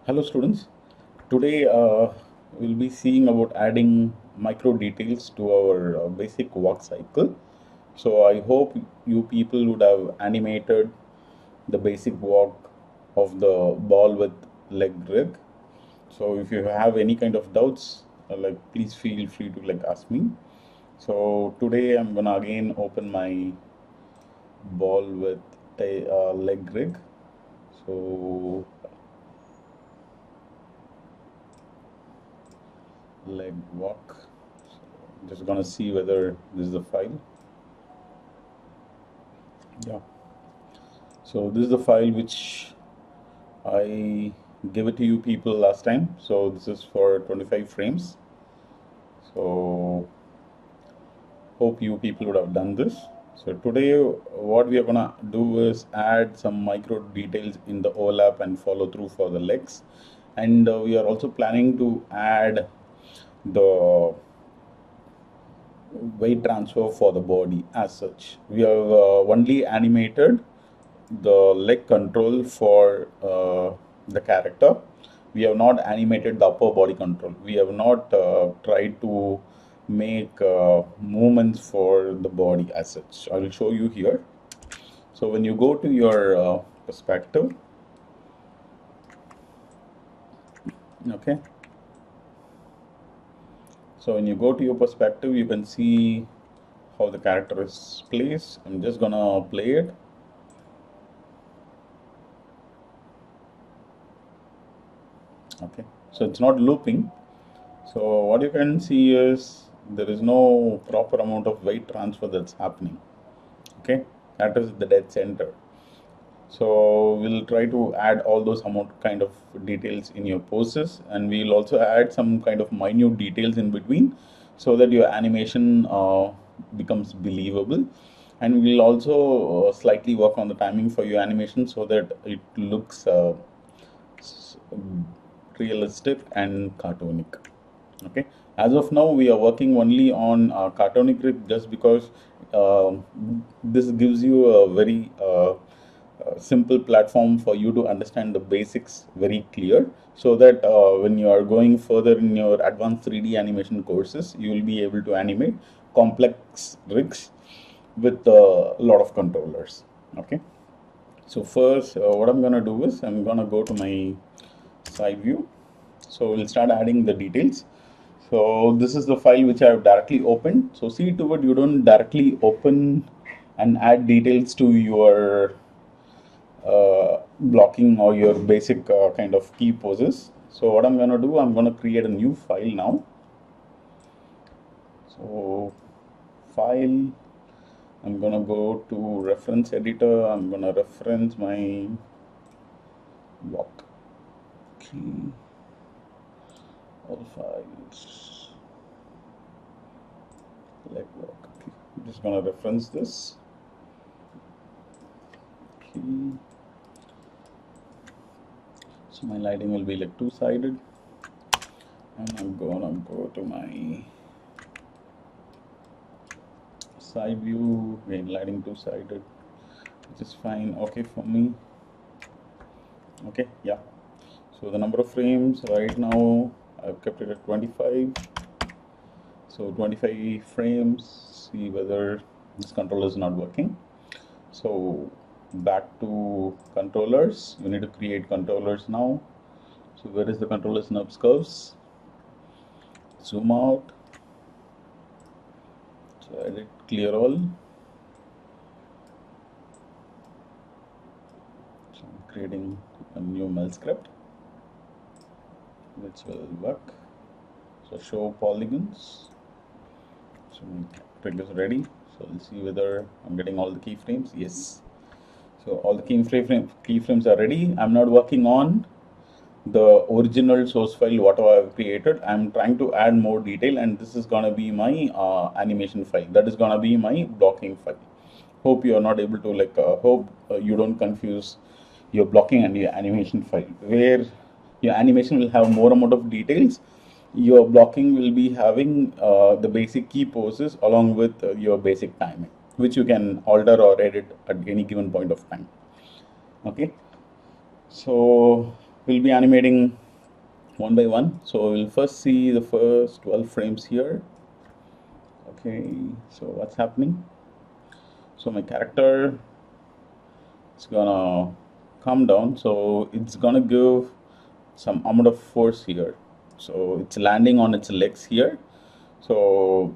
Hello students, today we'll be seeing about adding micro details to our basic walk cycle. So I hope you people would have animated the basic walk of the ball with leg rig. So if you have any kind of doubts, please feel free to ask me. So today I'm gonna again open my ball with a leg rig. So leg walk. So just gonna see whether this is the file. Yeah. So this is the file which I gave it to you people last time. So this is for 25 frames. So hope you people would have done this. So today what we are gonna do is add some micro details in the overlap and follow through for the legs. And we are also planning to add the weight transfer for the body as such. We have only animated the leg control for the character. We have not animated the upper body control. We have not tried to make movements for the body as such. I will show you here. So when you go to your perspective, okay. So when you go to your perspective, you can see how the character is placed. I'm just gonna play it. Okay, so it's not looping. So what you can see is there is no proper amount of weight transfer that's happening. Okay, that is the dead center. So we'll try to add all those kind of details in your poses, and we'll also add some kind of minute details in between so that your animation becomes believable. And we'll also slightly work on the timing for your animation so that it looks realistic and cartoonic. Okay, as of now we are working only on cartoonic rig just because this gives you a very simple platform for you to understand the basics very clear, so that when you are going further in your advanced 3D animation courses, you will be able to animate complex rigs with a lot of controllers. Okay, so first what I'm gonna do is I'm gonna go to my side view. So we'll start adding the details. So this is the file which I have directly opened. So see to it you don't directly open and add details to your blocking or your basic kind of key poses. So what I'm going to do, I'm going to create a new file now. So file, I'm going to go to reference editor. I'm going to reference my block key, all files, leg block. Okay. I'm just going to reference this key. So my lighting will be like two-sided, and I'm gonna go to my side view. Again, lighting two-sided, which is fine. Okay for me. Okay, yeah. So the number of frames right now I've kept it at 25. So 25 frames. See whether this controller is not working. So back to controllers. You need to create controllers now. So where is the controller snubs curves? Zoom out. So edit, clear all. So I'm creating a new mel script which will work. So show polygons. So my rig is ready. So let's see whether I'm getting all the keyframes. Yes. So all the keyframes are ready. I'm not working on the original source file whatever I've created. I'm trying to add more detail, and this is gonna be my animation file. That is gonna be my blocking file. Hope you are not able to hope you don't confuse your blocking and your animation file, where your animation will have more amount of details. Your blocking will be having the basic key poses along with your basic timing, which you can alter or edit at any given point of time. Okay, so we'll be animating one by one. So we'll first see the first 12 frames here. Okay, so what's happening? So my character is gonna come down, so it's gonna give some amount of force here. So it's landing on its legs here. So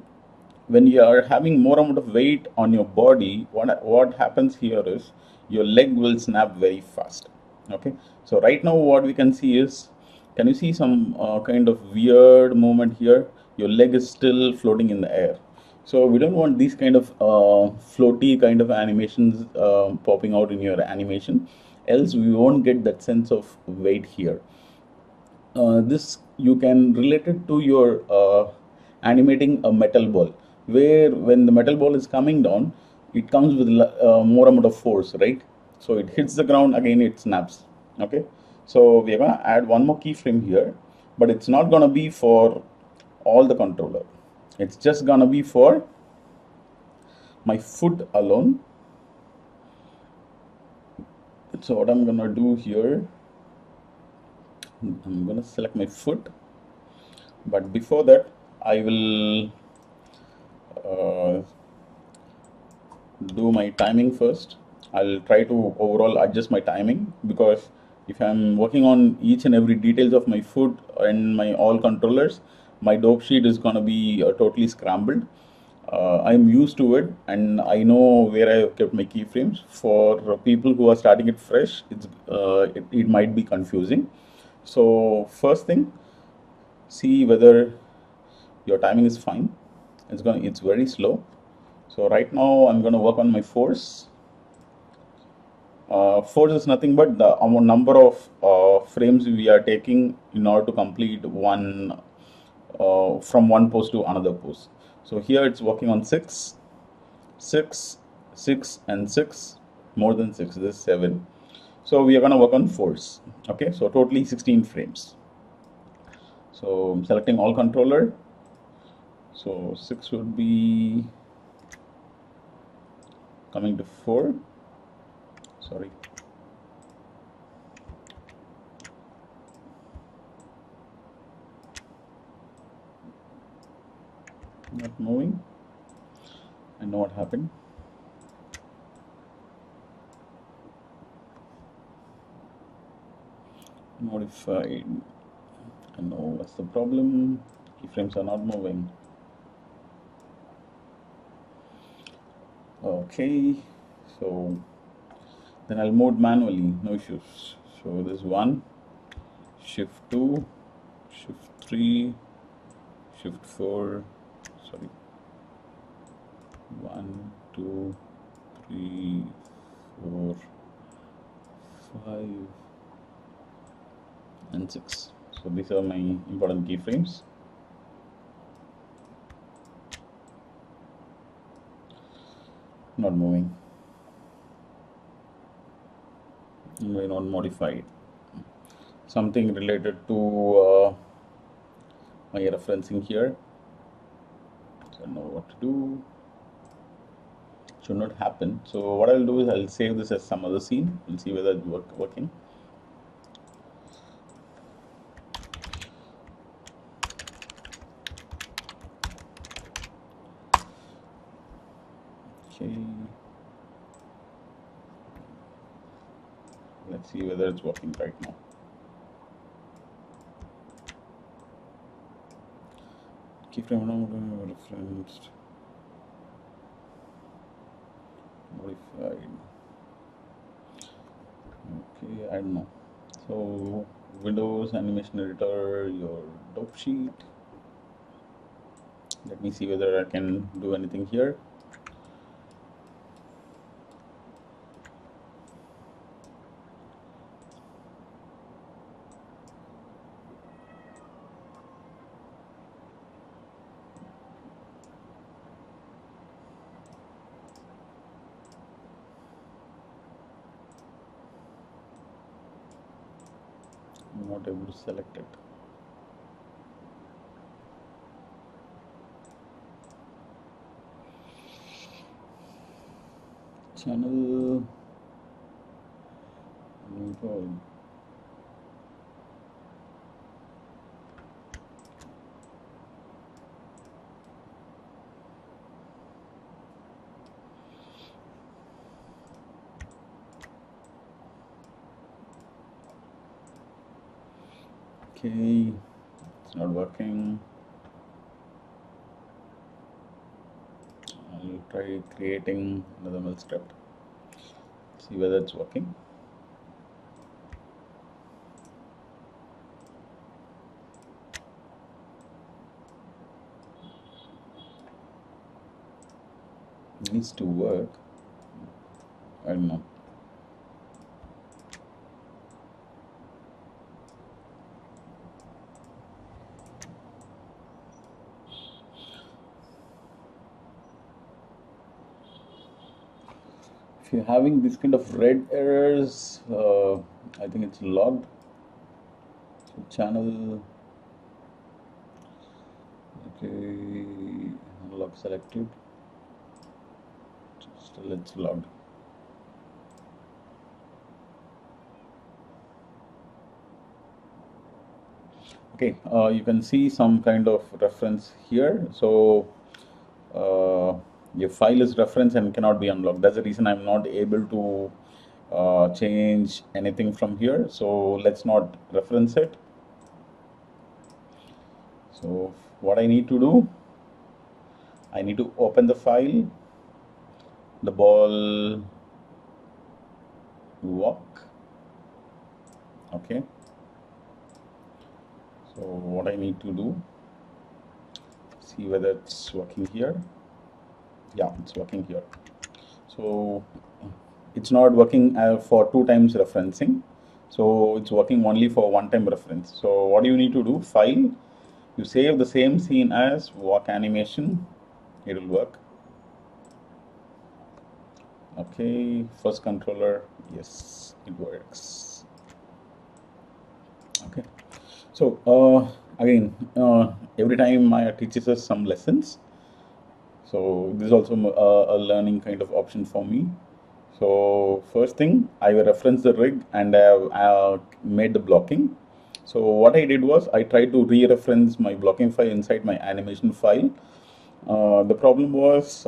when you are having more amount of weight on your body, what happens here is your leg will snap very fast. Okay, so right now what we can see is, can you see some kind of weird movement here? Your leg is still floating in the air. So we don't want these kind of floaty kind of animations popping out in your animation, else we won't get that sense of weight here. This you can relate it to your animating a metal ball, where when the metal ball is coming down, it comes with more amount of force, right? So it hits the ground, again it snaps. Okay, so we are going to add one more keyframe here, but it's not going to be for all the controller. It's just going to be for my foot alone. So what I'm going to do here, I'm going to select my foot, but before that I will do my timing first. I'll try to overall adjust my timing, because if I'm working on each and every details of my foot and my all controllers, my dope sheet is going to be totally scrambled. I'm used to it and I know where I have kept my keyframes. For people who are starting it fresh, it might be confusing. So first thing, see whether your timing is fine. It's very slow. So right now I'm going to work on my force. Force is nothing but the number of frames we are taking in order to complete one from one pose to another pose. So here it's working on 6, 6, 6 and 6, more than 6, this is 7. So we are going to work on force. Okay, so totally 16 frames. So I'm selecting all controller. So 6 would be coming to 4. Sorry. Not moving. I know what happened. Modified. I know what's the problem. Keyframes are not moving. Okay, so then I'll mode manually, no issues. So this 1, shift 2, shift 3, shift 4, sorry, 1, 2, 3, 4, 5 and 6. So these are my important keyframes. Not moving. Why not modified? Something related to my referencing here. So I know what to do. Should not happen. So what I'll do is I'll save this as some other scene. We'll see whether it's working. Okay. Let's see whether it's working right now. Keyframe referenced. Modified. Okay, I don't know. So Windows Animation Editor, your dope sheet. Let me see whether I can do anything here. I'm not able to select it. Channel. Okay, it's not working. I'll try creating another mail script, see whether it's working. It needs to work. I don't know. If you're having this kind of red errors, I think it's logged. So channel, okay, log selected. Still it's logged. Okay, you can see some kind of reference here. So your file is reference and cannot be unlocked. That's the reason I'm not able to change anything from here. So let's not reference it. So what I need to do, I need to open the file, the ball walk. Okay. So what I need to do, see whether it's working here. Yeah, it's working here. So it's not working for 2 times referencing. So it's working only for 1 time reference. So what you need to do, file, you save the same scene as walk animation, it will work. Okay, first controller, yes, it works. Okay, so again, every time Maya teaches us some lessons. So this is also a learning kind of option for me. So first thing, I will reference the rig and I have made the blocking. So what I did was I tried to re-reference my blocking file inside my animation file. The problem was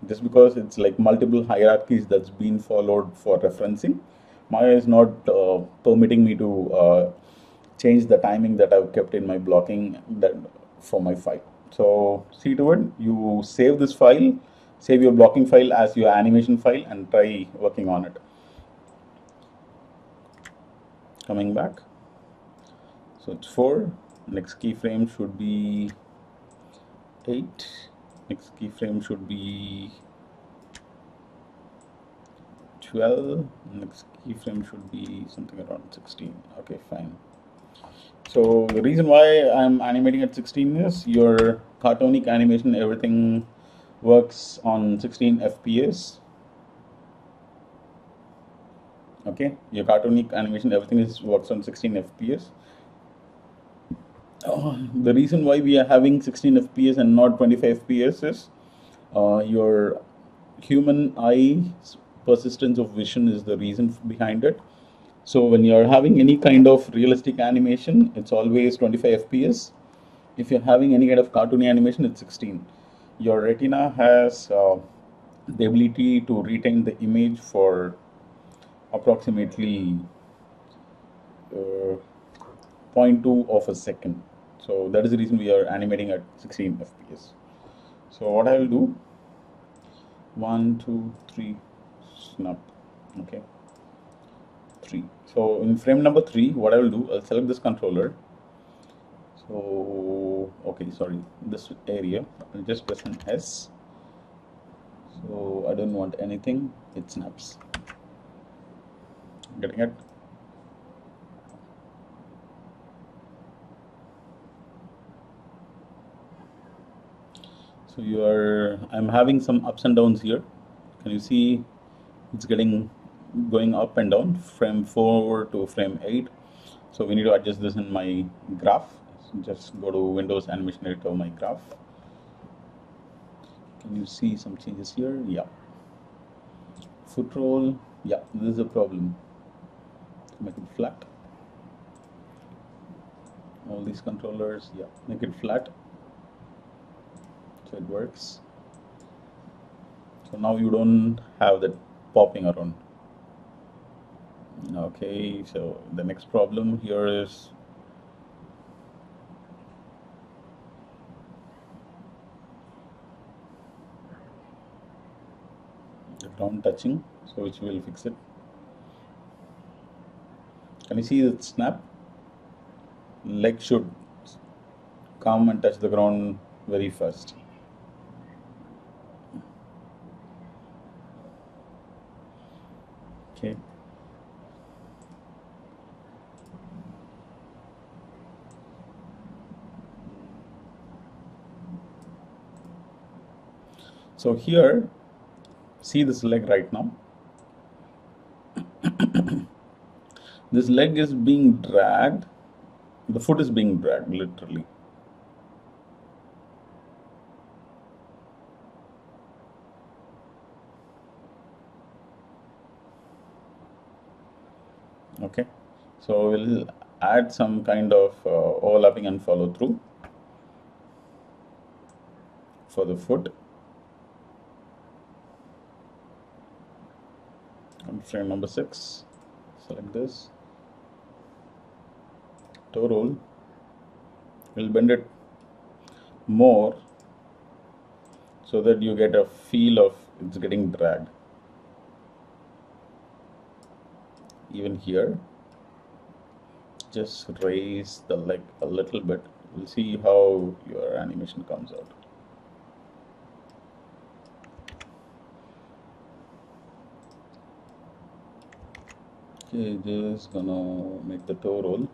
just because it's like multiple hierarchies that's been followed for referencing, Maya is not permitting me to change the timing that I've kept in my blocking that for my file. So see to it, you save this file, save your blocking file as your animation file and try working on it. Coming back. So it's 4, next keyframe should be 8, next keyframe should be 12, next keyframe should be something around 16. Okay, fine. So the reason why I'm animating at 16 is your cartoonic animation, everything works on 16 FPS. Okay, your cartoonic animation, everything works on 16 FPS. The reason why we are having 16 FPS and not 25 FPS is your human eye persistence of vision is the reason behind it. So when you're having any kind of realistic animation, it's always 25 FPS. If you're having any kind of cartoony animation, it's 16. Your retina has the ability to retain the image for approximately 0.2 of a second. So that is the reason we are animating at 16 FPS. So what I will do, 1, 2, 3, snap. Okay, 3. So in frame number 3, what I will do, I'll select this controller. So okay, sorry, this area, I'll just press an S. So I don't want anything, it snaps. Getting it? So I'm having some ups and downs here. Can you see it's going up and down, frame 4 to frame 8. So we need to adjust this in my graph. So just go to Windows Animation Editor, my graph. Can you see some changes here? Yeah. Foot roll, yeah, this is a problem. Make it flat. All these controllers, yeah, make it flat. So it works. So now you don't have that popping around. Okay, so the next problem here is ground touching, so which will fix it. Can you see the snap? Leg should come and touch the ground very fast. Okay. So here, see this leg right now. This leg is being dragged. The foot is being dragged, literally. Okay. So we'll add some kind of overlapping and follow through for the foot. On frame number 6, select this. Toe roll. We'll bend it more so that you get a feel of it's getting dragged. Even here, just raise the leg a little bit. We'll see how your animation comes out. Okay, just gonna make the toe roll.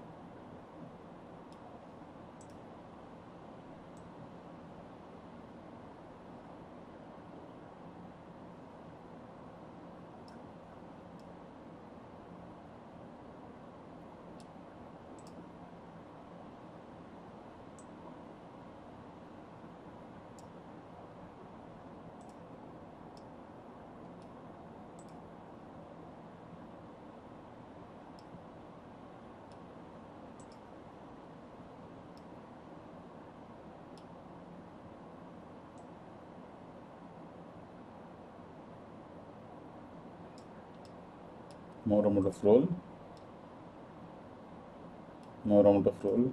More amount of roll, more amount of roll.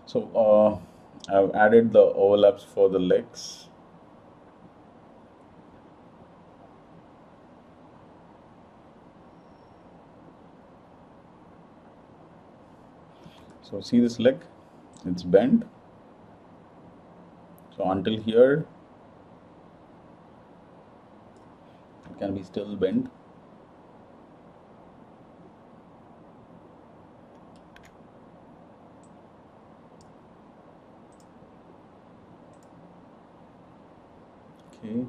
So I've added the overlaps for the legs. So see this leg, it's bent. So until here, it can be still bent. Okay.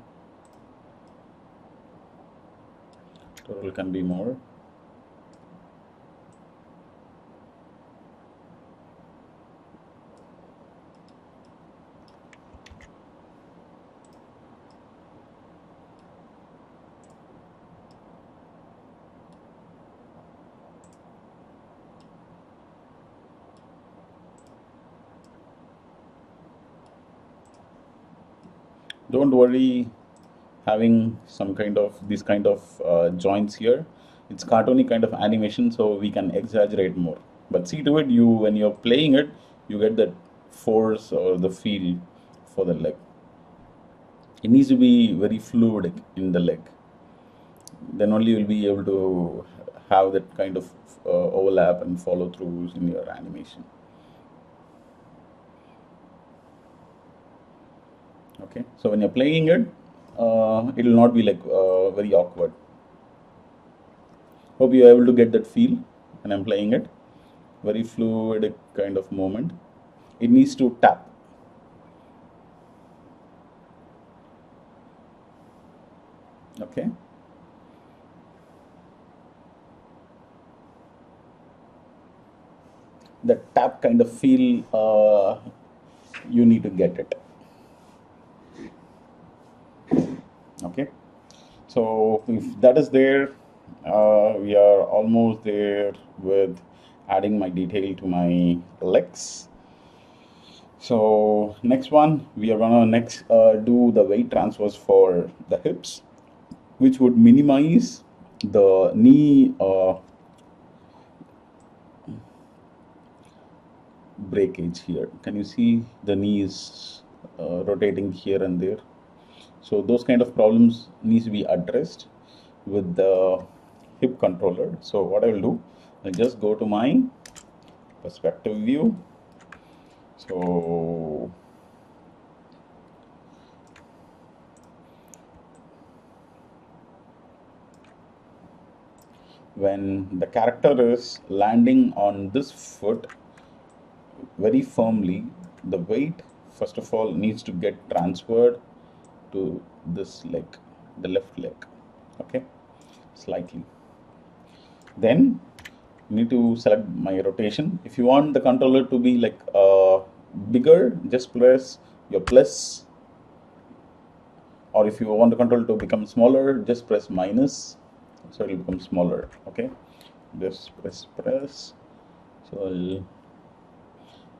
Total can be more. Don't worry having some kind of these kind of joints here. It's cartoony kind of animation, so we can exaggerate more. But see to it, you when you're playing it, you get that force or the feel for the leg. It needs to be very fluid in the leg. Then only you'll be able to have that kind of overlap and follow throughs in your animation. Okay, so when you're playing it, it will not be like very awkward. Hope you're able to get that feel when I'm playing it. Very fluid kind of moment. It needs to tap. Okay. The tap kind of feel, you need to get it. Okay. So if that is there, we are almost there with adding my detail to my legs. So next one, we are gonna next do the weight transfers for the hips, which would minimize the knee breakage here. Can you see the knee is rotating here and there? So those kind of problems needs to be addressed with the hip controller. So what I will do, I'll just go to my perspective view. So when the character is landing on this foot very firmly, the weight first of all needs to get transferred to this leg, the left leg. Okay, slightly. Then need to select my rotation. If you want the controller to be like bigger, just press your plus, or if you want the controller to become smaller, just press minus, so it will become smaller. Okay, just press. So I'll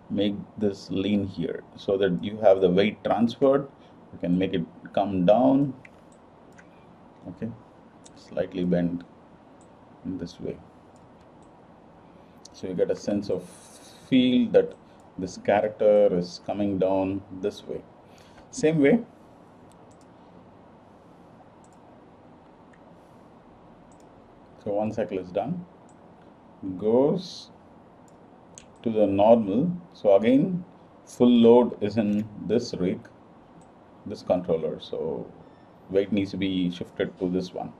make this lean here so that you have the weight transferred. You can make it come down. Okay, slightly bend in this way. So you get a sense of feel that this character is coming down this way. Same way, so one cycle is done, goes to the normal. So again, full load is in this rig, this controller, so weight needs to be shifted to this one.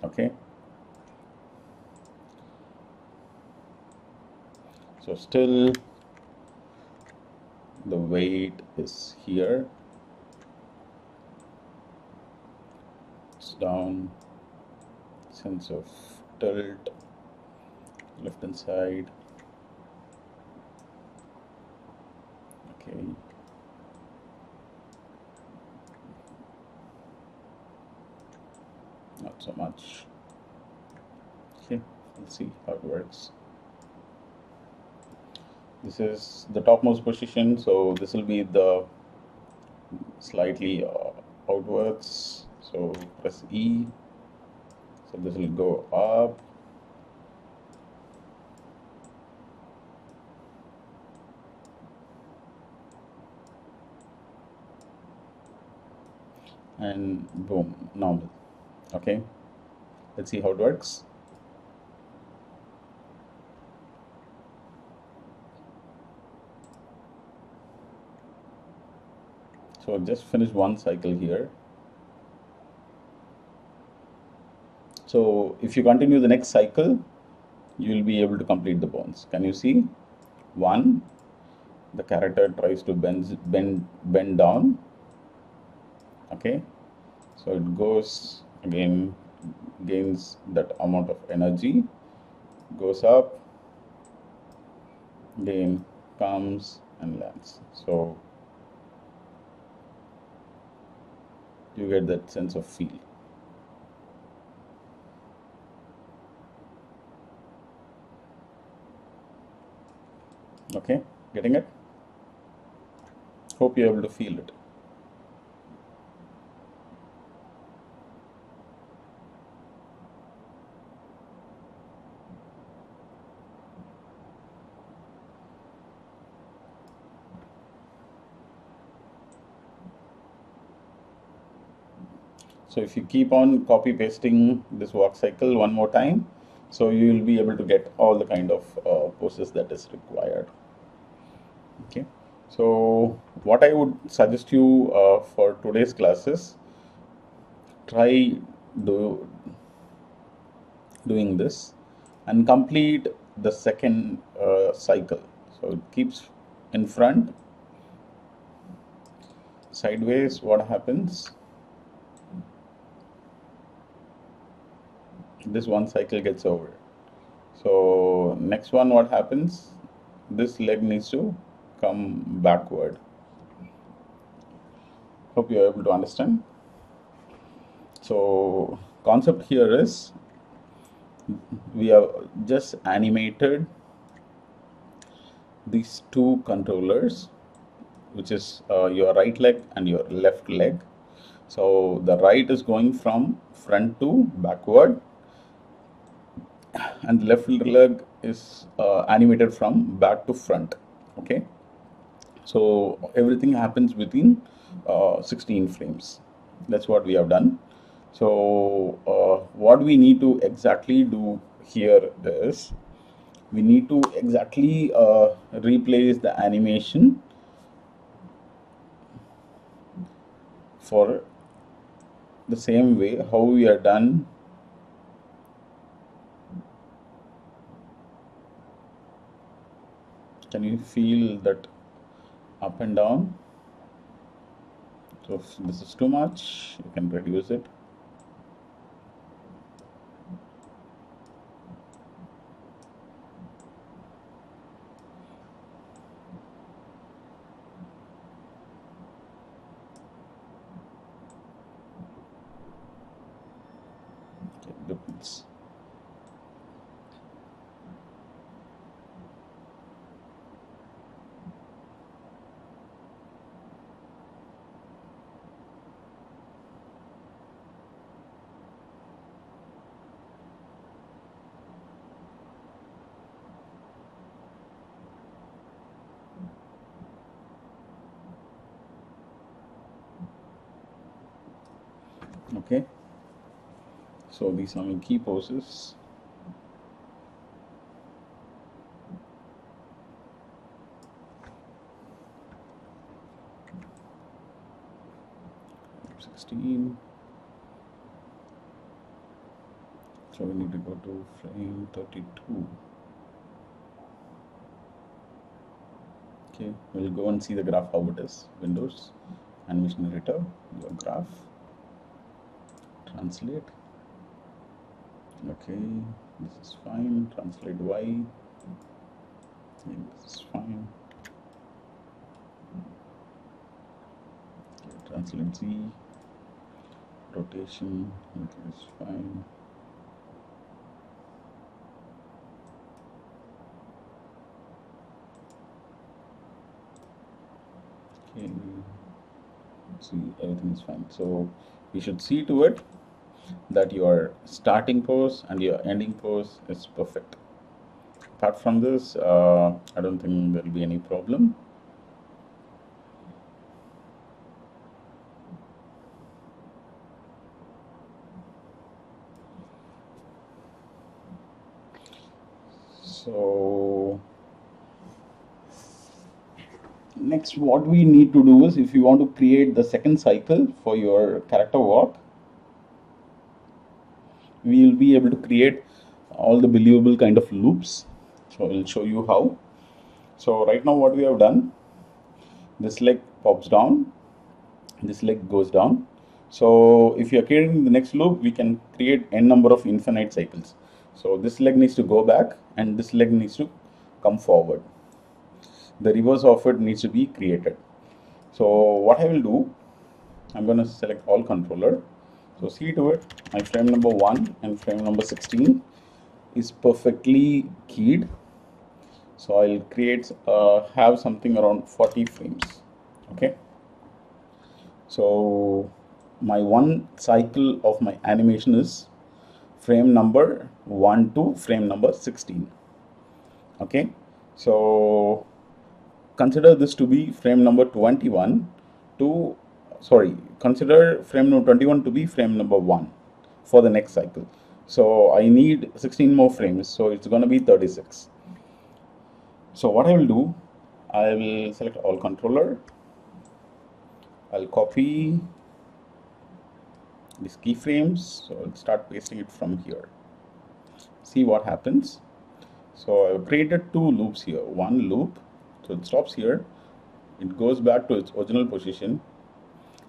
Okay, so still the weight is here, it's down, sense of tilt, left hand side. Okay, not so much. Okay, let's see how it works. This is the topmost position, so this will be the slightly outwards. So press E, so this will go up. And boom, normal. Okay, let's see how it works. So just finish one cycle here. So if you continue the next cycle, you will be able to complete the bones. Can you see? One, the character tries to bend down. Okay, so it goes again, gains that amount of energy, goes up, again comes and lands. So you get that sense of feel. Okay, getting it? Hope you're able to feel it. So if you keep on copy pasting this walk cycle one more time, so you will be able to get all the kind of poses that is required. Okay, so what I would suggest you for today's classes, try doing this and complete the second cycle. So it keeps in front, sideways. What happens? This one cycle gets over. So next one, what happens? This leg needs to come backward. Hope you are able to understand. So concept here is we have just animated these two controllers, which is your right leg and your left leg. So the right is going from front to backward, and the left leg is animated from back to front. Okay, so everything happens within 16 frames. That's what we have done. So what we need to exactly do here is we need to exactly replace the animation for the same way how we are done. Can you feel that up and down? So if this is too much, you can reduce it. Okay, depends. Okay, so these are my key poses. So we need to go to frame 32. Okay, we'll go and see the graph how it is. Windows, animation editor, your graph, translate. Okay, this is fine. Translate Y. Okay, this is fine. Okay, translate Z. Rotation. Okay, it's fine. Okay, see, everything is fine. So you should see to it that your starting pose and your ending pose is perfect. Apart from this, I don't think there will be any problem. So next, what we need to do is, if you want to create the second cycle for your character walk, we will be able to create all the believable kind of loops. So I will show you how. So right now what we have done, this leg pops down, this leg goes down. So if you are creating the next loop, we can create n number of infinite cycles. So this leg needs to go back and this leg needs to come forward. The reverse of it needs to be created. So what I will do, I'm going to select all controller. So see to it, my frame number 1 and frame number 16 is perfectly keyed. So I'll create have something around 40 frames. Okay, so my one cycle of my animation is frame number 1 to frame number 16. Okay, so consider this to be frame number 21 to sorry, consider frame number 21 to be frame number 1 for the next cycle. So I need 16 more frames, so it's going to be 36. So what I will do, I will select all controller, I'll copy these keyframes, so I'll start pasting it from here. See what happens. So I've created 2 loops here. One loop, so it stops here, it goes back to its original position,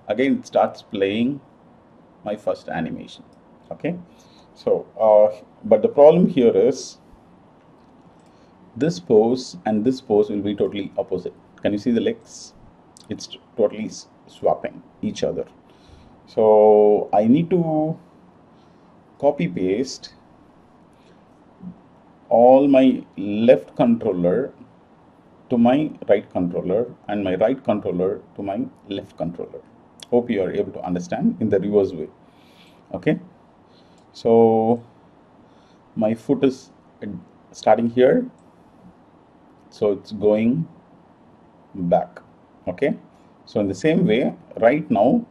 again it starts playing my first animation. Okay, so but the problem here is this pose and this pose will be totally opposite. Can you see the legs? It's totally swapping each other. So I need to copy paste all my left controller to my right controller and my right controller to my left controller. Hope you are able to understand in the reverse way. Okay, so my foot is starting here, so it's going back. Okay, so in the same way, right now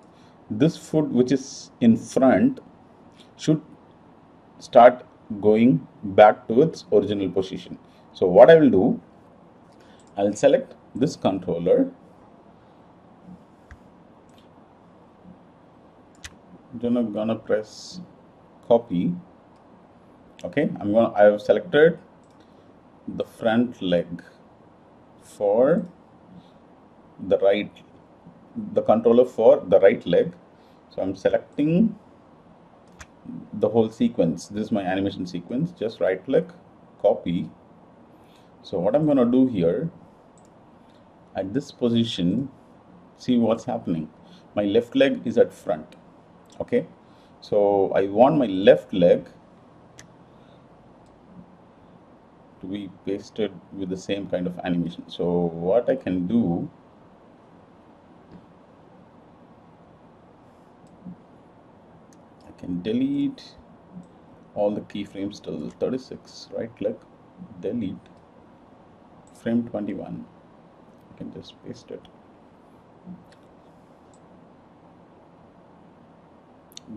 this foot which is in front should start going back to its original position. So what I will do, I'll select this controller, then I'm gonna press copy. Okay, I have selected the front leg for the controller for the right leg. So I'm selecting the whole sequence. This is my animation sequence. Just right click, copy. So what I'm going to do here, at this position, see what's happening. My left leg is at front. Okay, so I want my left leg to be pasted with the same kind of animation. So what I can do, I can delete all the keyframes till 36, right click, delete frame 21, I can just paste it.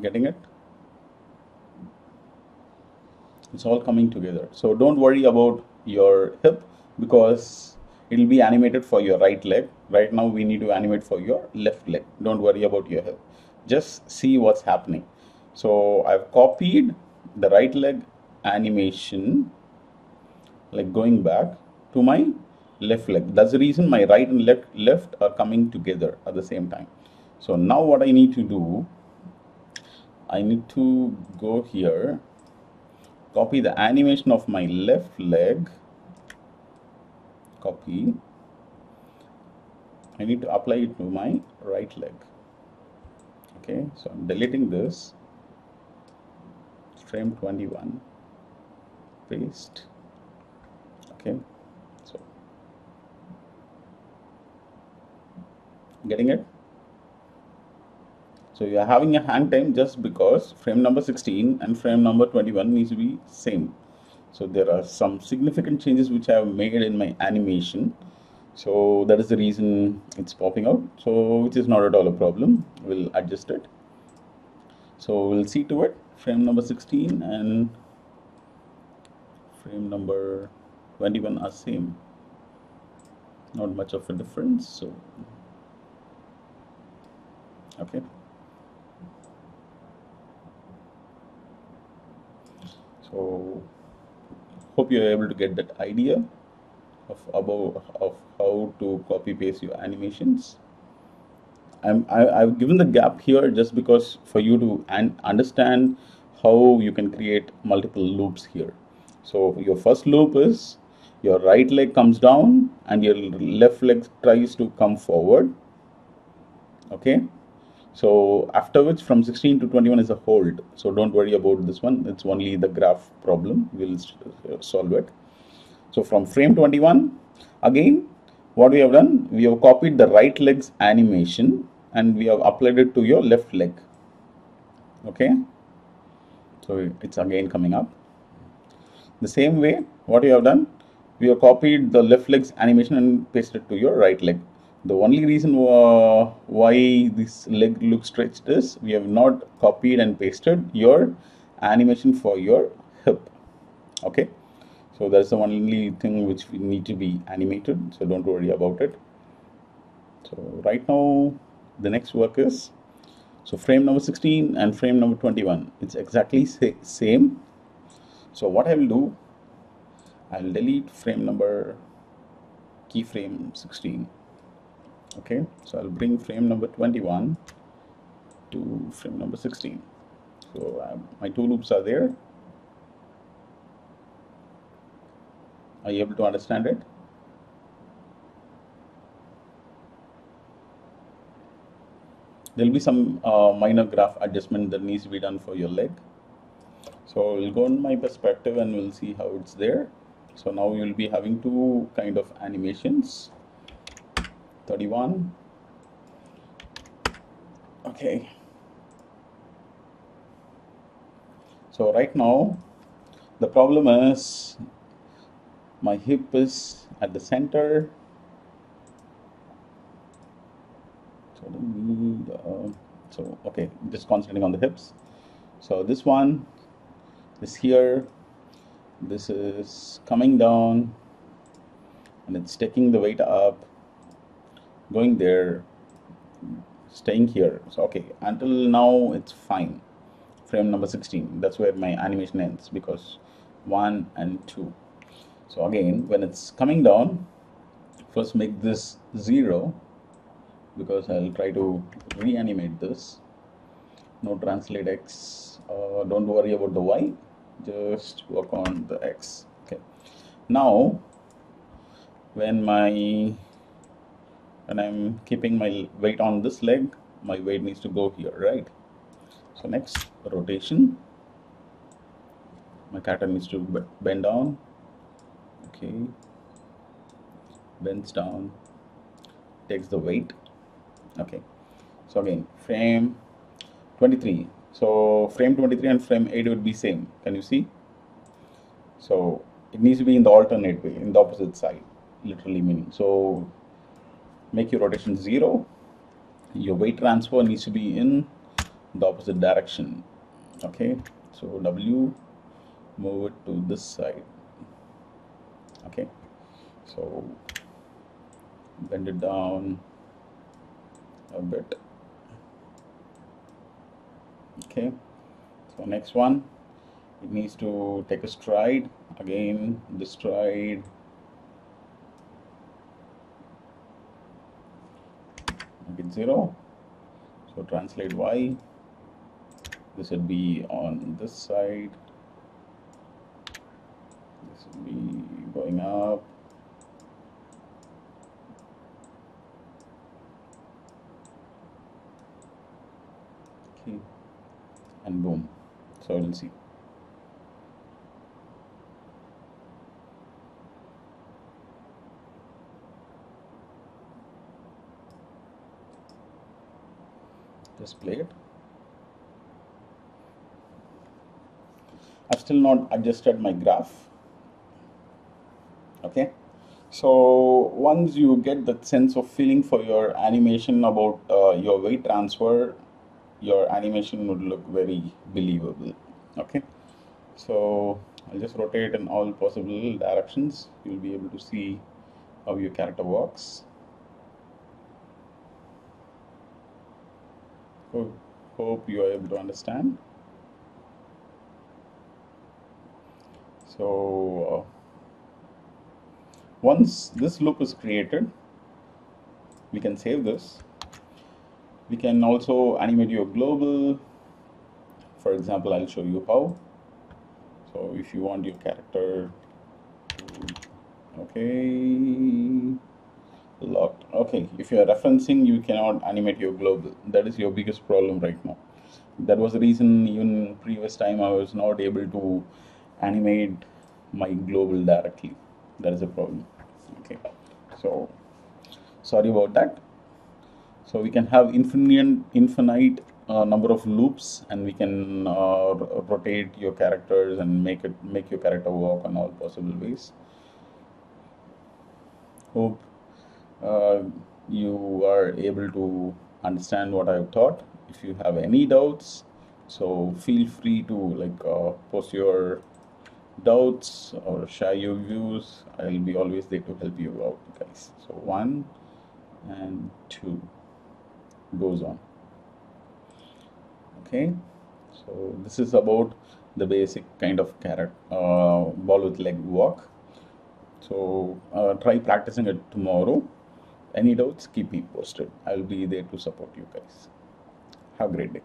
Getting it? It's all coming together. So don't worry about your hip because it will be animated for your right leg. Right now we need to animate for your left leg. Don't worry about your hip. Just see what's happening. So I've copied the right leg animation, like going back to my left leg. That's the reason my right and left are coming together at the same time. So now what I need to do, I need to go here, copy the animation of my left leg, copy, I need to apply it to my right leg. Okay, so I'm deleting this, frame 21, paste. Okay, so getting it? So you are having a hang time just because frame number 16 and frame number 21 needs to be same. So there are some significant changes which I have made in my animation. So that is the reason it's popping out. So which is not at all a problem. We'll adjust it. So we'll see to it. Frame number 16 and frame number 21 are same. Not much of a difference. So okay. So hope you are able to get that idea of how to copy paste your animations. I've given the gap here just because for you to understand how you can create multiple loops here. So your first loop is your right leg comes down and your left leg tries to come forward. Okay. So after which from 16 to 21 is a hold. So don't worry about this one. It's only the graph problem. We'll solve it. So from frame 21, again, what we have done, we have copied the right leg's animation and we have applied it to your left leg. Okay. So it's again coming up. The same way, what we have done, we have copied the left leg's animation and pasted it to your right leg. The only reason why this leg looks stretched is we have not copied and pasted your animation for your hip. Okay, so that's the only thing which we need to be animated, so don't worry about it. So right now the next work is, so frame number 16 and frame number 21, it's exactly same. So what I will do, I'll delete frame number keyframe 16. Okay, so I'll bring frame number 21 to frame number 16. So my two loops are there. Are you able to understand it? There'll be some minor graph adjustment that needs to be done for your leg. So we'll go on my perspective and we'll see how it's there. So now you'll be having two kind of animations. 31. Okay. So right now the problem is my hip is at the center. So okay, just concentrating on the hips. So this one is here, this is coming down and it's taking the weight up, going there, staying here. So okay, until now it's fine. Frame number 16, that's where my animation ends, because 1 and 2. So again, when it's coming down, first make this 0, because I'll try to reanimate this. No translate X, don't worry about the Y, just work on the X. Okay, now when I'm keeping my weight on this leg, my weight needs to go here, right? So next, rotation, my character needs to bend down. Okay, bends down, takes the weight. Okay, so again, frame 23. So frame 23 and frame 8 would be same. Can you see? So it needs to be in the alternate way, in the opposite side, literally meaning. So make your rotation 0. Your weight transfer needs to be in the opposite direction. Okay, so W, move it to this side. Okay, so bend it down a bit. Okay, so next one, it needs to take a stride. Again, the stride, make it 0. So translate Y, this would be on this side, this would be going up. Okay, and boom. So we'll see. Just play it. I've still not adjusted my graph. Okay, so once you get that sense of feeling for your animation about your weight transfer, your animation would look very believable. Okay, so I'll just rotate in all possible directions. You'll be able to see how your character walks. Hope you are able to understand. So once this loop is created, we can save this. We can also animate your global. For example, I'll show you how. So if you want your character to, okay, locked. Okay, if you are referencing, you cannot animate your global. That is your biggest problem right now. That was the reason even previous time I was not able to animate my global directly. That is a problem. Okay, so sorry about that. So we can have infinite number of loops, and we can rotate your characters and make your character walk on all possible ways. Hope you are able to understand what I've taught. If you have any doubts, so feel free to post your doubts or share your views. I'll be always there to help you out, guys. So 1 and 2 goes on. Okay, so this is about the basic kind of ball with leg walk. So try practicing it tomorrow. Any doubts, keep me posted. I'll be there to support you guys. Have a great day.